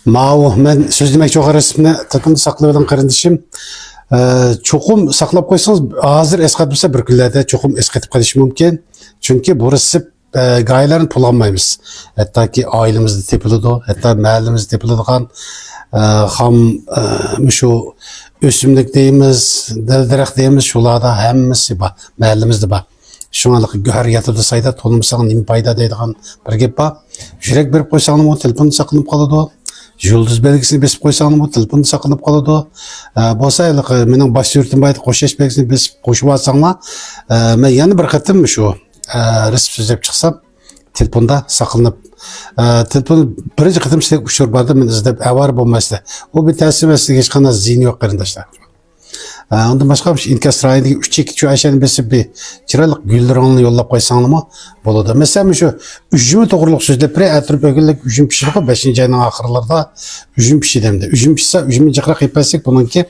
Mao, men söz demek çok arasında takımda saklayan kardeşim. Çokum saklap koysanız hazır eskatırsa bir günlerde çokum eskatip kalışı mümkün. Çünkü burası gayelerini kullanmayız. Hatta ki ailemizde tepildi, hatta mahallemizde tepildiğin ham şu ösümlük deyimiz, deldirek deyimiz şularda hemmesi var, mahallemizde var. Şu anlık güher yatırdı sayda tonumsağın im payda deydiğin bir gep var. Jürek berip koysanım o telefonu saklanıp kalıdı. Yıldız belgisini besip koysanım o telefonu saklanıp kalıdı. Bolsa aylık menin baş yurtum baydı koşaş belgisini besip koşup atsanlar. Men yani bir katım şu resim sözlep çıksam telefonda saklanıp telefonu birinci katım size uçur barda men izlep avar bulmasıyla. O bir tesir mesleği geç kanal zihni yok kardeşler. Ondan başka bir şey, İnkaz rayındaki 3-2 ayşenin besip bir çıralık güldüranını yollap koysanlı mı boludu. Mesela şu üçümü doğruluk sözde pre etrip ögülük üçüm pişirdik 5. ayının ahırlarda üçüm pişidemdi. Üçüm pişse üçümün cıkrak ipesek bununki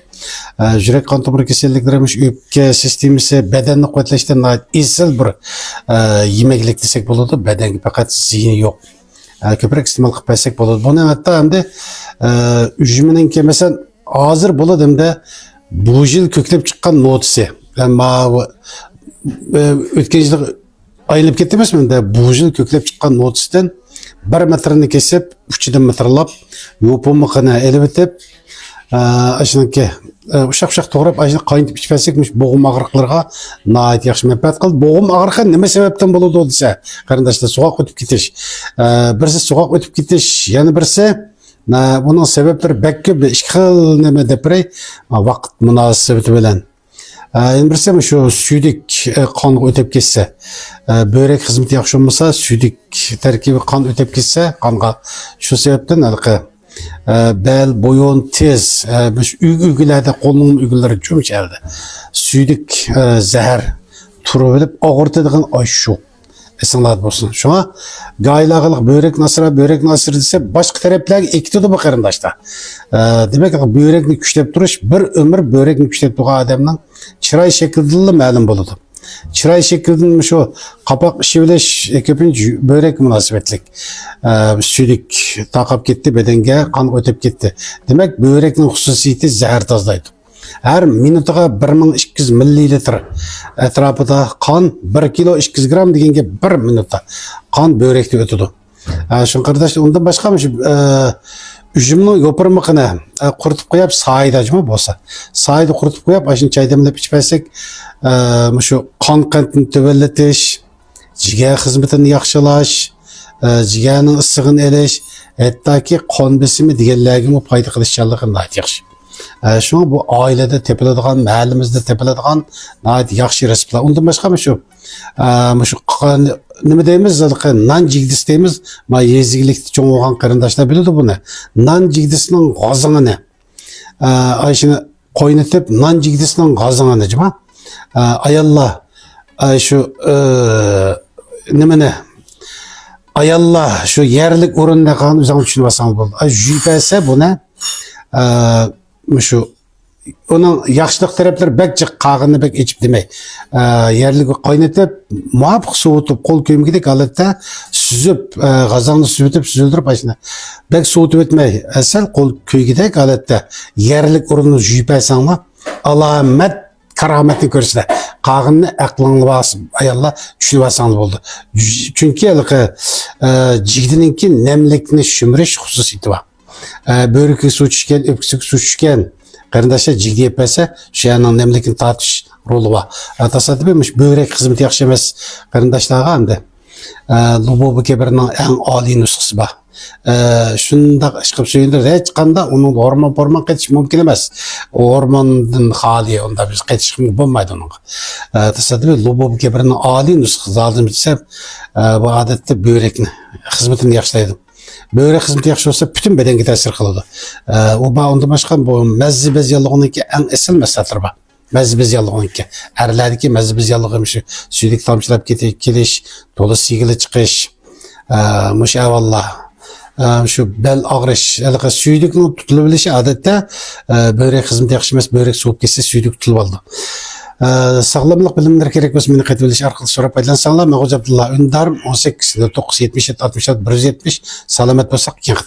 jürek kan tomur keselliklerimiz öpke sistemisi bedenini kuvvetleştiren ait izil bir yemeklik desek boludu. Bedenki fakat zihni yok. Köprek istimal kıpesek boludu. Bunu hatta hem de üçümününki mesela hazır boludu hem de bu yıl köklep çıkan notisi. Yani ötken yıl ayılıp ketmez mi? Bu yıl köklep çıkan notisiden 1 metrini kesip 3 metrelap yopumakına elbetip aşınınki uşak doğrap aşını kayıntıp içpesekmiş boğum ağırlıklarına naait yaxşı menfaat kıldı. Boğum ağırlıklar neme sebepten buludu o dese. Karındaşlar soğuk ötüp gitiş. Birisi soğuk ötüp gitiş. Yani birisi bunun sebepleri bekki bir işgal neme deprey vaqt münasebeti bilen. Yani birisi şu südik kan ötüp gitse, börek hizmeti yaxşı olmasa südik terkibi kan ötüp gitse kanga şu sebepten alqı bel boyun tez ügülerde kolunun ügülleri cümç elde. Südik zehir turu bilip ağırtıdığın aşşu. Esinler olsun. Şuna gaylağılık börek nasır dese başka taraflar ektiyordu bu karındaşta. Demek ki börekni güçlep duruş bir ömür börekni güçlep durgan adamdan çıray şekilde ma'lum boludu. Çıray şekilde şu kapak şivleş köpünç börek münasebetlik. Südük takap gitti bedenge kan ötüp gitti. Demek böreknin hususiyeti zehir tazlaydı. Her minutuğa 1200 millilitre etrafında kan 1 kilo 200 gram degenge 1 minutta kan börekte ötüdü. Şu kardeşler ondan başka mı üzümünü yopurmakına kurutup koyup sayda mı bolsa. Sayda kurutup koyup aşın çay demlep içpesek şu kan kentini töbelletiş, jiger hizmetini yaxşılaş, jigernin ısığını eleş, hatta ki kan besimi diğerlerine fayda kılışçalığına ait yaxşı. Şuna bu ailede tepelediğin, mahallemizde tepelediğin nayet yaxşı resipler. Ondan başka mı şu nime deyimiz, nan cigdis deyimiz, yezgilikte çoğun olan karındaşlar biliyordu bunu. Nan cigdisinin gazını ne? Ayşını koynetip, nan cigdisinin gazını ne? Ayallah, şu nime ne? Ayallah, şu yerlik ürünle kalan üzerine düşünü basan oldu. Jüpese bu ne? Şu onun yaxşılık tarafları bekçe qağını bek içip demey. Yerlik kaynatıp muhabbet soğutup kol köymgidek alıtta süzüp gazanı süzüldürüp aşına bek soğutup etmey. Esel kol köygidek alıtta yerlik ürünü jüypesanla alamet karametini görürse qağını aklını basıp ayalla düşünüp basanlı oldu. Çünkü cigdininki nemlikini şümreş hususiyeti var. Börükü su içken, öpküsü su içken karındaşlar ciddi yapasa şu yanın nemlikini tartış rolü var. Tasadifimiş börek hizmeti yaxşı emas karındaşlarga hem de Lubobu keberinin en âli nüshası var. Şunda çıkıp söylenir hiç kanda onun orman kaçış mümkün emas. O ormanın hali onda biz kaçış bulmaydı onun. Tasadifi Lubobu keberinin âli nüshası aldım ise bu adette börekni hizmetini yaxşılaydı. Börek hizmeti yaxşı olsa bütün bedenge tesir kıldı. Onda başka bu mezzi bezyalığındaki en esil meseledir bu. Mezzi bezyalığındaki. Erlerdeki mezzi bezyalığıymış. Süydük tamçılap keliş, dolu sigili çıkış. Muş eyvallah. Şu bel ağrış. Süydükün tutulabilişi adette börek hizmeti yaxşı emas. Börek soğuk kesse süydük tutulup aldı. Sağlamlık bilimleri gerek olsa meni qaytabiliş arqılı so'rab paydalansanlar. Men Abdullah Öndarım 18 977 66 170 salamat bo'lsak keyin